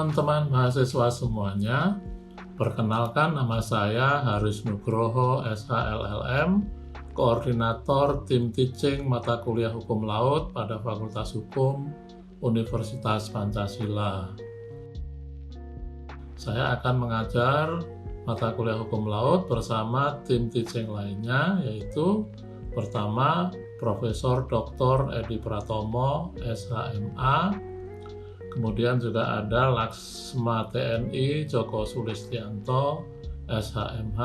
teman-teman mahasiswa semuanya. Perkenalkan, nama saya Haris Nugroho, SHLLM, Koordinator Tim Teaching Mata Kuliah Hukum Laut pada Fakultas Hukum Universitas Pancasila. Saya akan mengajar mata kuliah Hukum Laut bersama tim teaching lainnya, yaitu pertama Profesor Dr. Edi Pratomo, SHMA, kemudian juga ada Laksma TNI Joko Sulistianto, SHMH,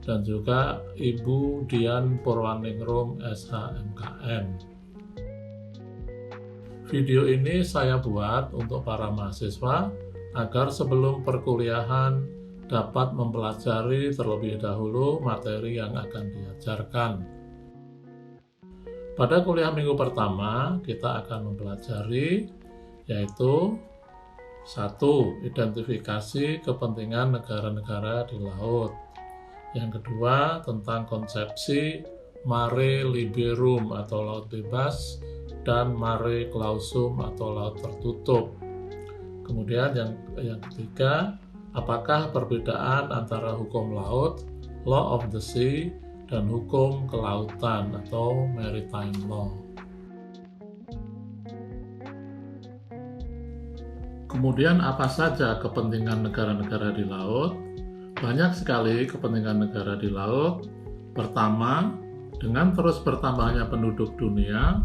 dan juga Ibu Dian Purwaningrum, SHMKM. Video ini saya buat untuk para mahasiswa agar sebelum perkuliahan dapat mempelajari terlebih dahulu materi yang akan diajarkan. Pada kuliah minggu pertama, kita akan mempelajari yaitu 1. Identifikasi kepentingan negara-negara di laut. Yang kedua, tentang konsepsi mare liberum atau laut bebas dan mare clausum atau laut tertutup. Kemudian yang ketiga, apakah perbedaan antara hukum laut, law of the sea, dan hukum kelautan atau maritime law. Kemudian apa saja kepentingan negara-negara di laut? Banyak sekali kepentingan negara di laut. Pertama, dengan terus bertambahnya penduduk dunia,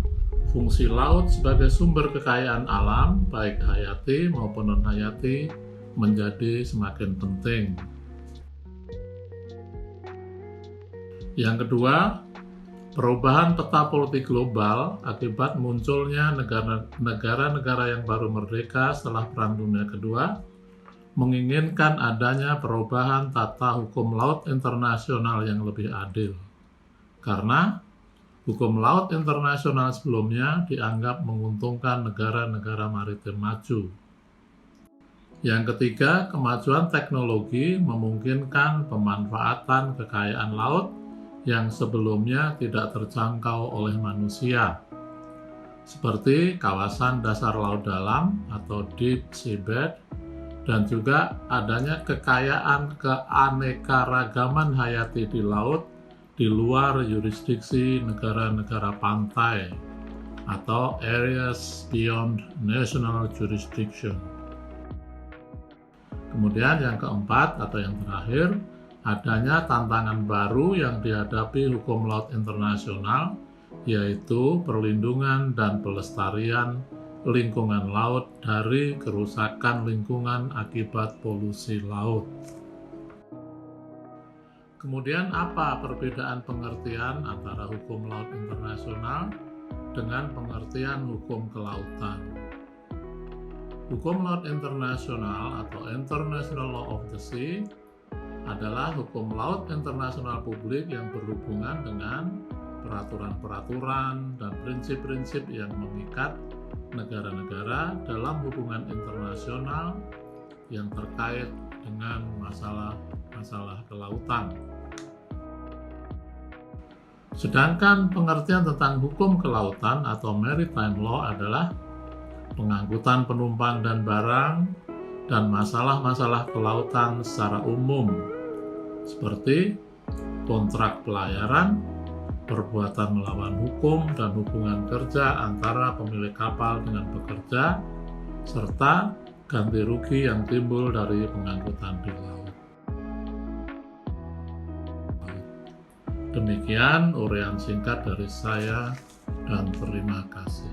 fungsi laut sebagai sumber kekayaan alam, baik hayati maupun non-hayati, menjadi semakin penting. Yang kedua, perubahan peta politik global akibat munculnya negara-negara yang baru merdeka setelah Perang Dunia Kedua menginginkan adanya perubahan tata hukum laut internasional yang lebih adil. Karena hukum laut internasional sebelumnya dianggap menguntungkan negara-negara maritim maju. Yang ketiga, kemajuan teknologi memungkinkan pemanfaatan kekayaan laut yang sebelumnya tidak terjangkau oleh manusia, seperti kawasan dasar laut dalam atau deep seabed, dan juga adanya kekayaan keanekaragaman hayati di laut di luar yurisdiksi negara-negara pantai atau areas beyond national jurisdiction. Kemudian yang keempat atau yang terakhir, adanya tantangan baru yang dihadapi hukum laut internasional, yaitu perlindungan dan pelestarian lingkungan laut dari kerusakan lingkungan akibat polusi laut. Kemudian apa perbedaan pengertian antara hukum laut internasional dengan pengertian hukum kelautan? Hukum laut internasional atau International Law of the Sea adalah hukum laut internasional publik yang berhubungan dengan peraturan-peraturan dan prinsip-prinsip yang mengikat negara-negara dalam hubungan internasional yang terkait dengan masalah kelautan. Sedangkan pengertian tentang hukum kelautan atau maritime law adalah pengangkutan penumpang dan barang dan masalah-masalah kelautan secara umum, seperti kontrak pelayaran, perbuatan melawan hukum dan hubungan kerja antara pemilik kapal dengan pekerja, serta ganti rugi yang timbul dari pengangkutan di laut. Demikian uraian singkat dari saya dan terima kasih.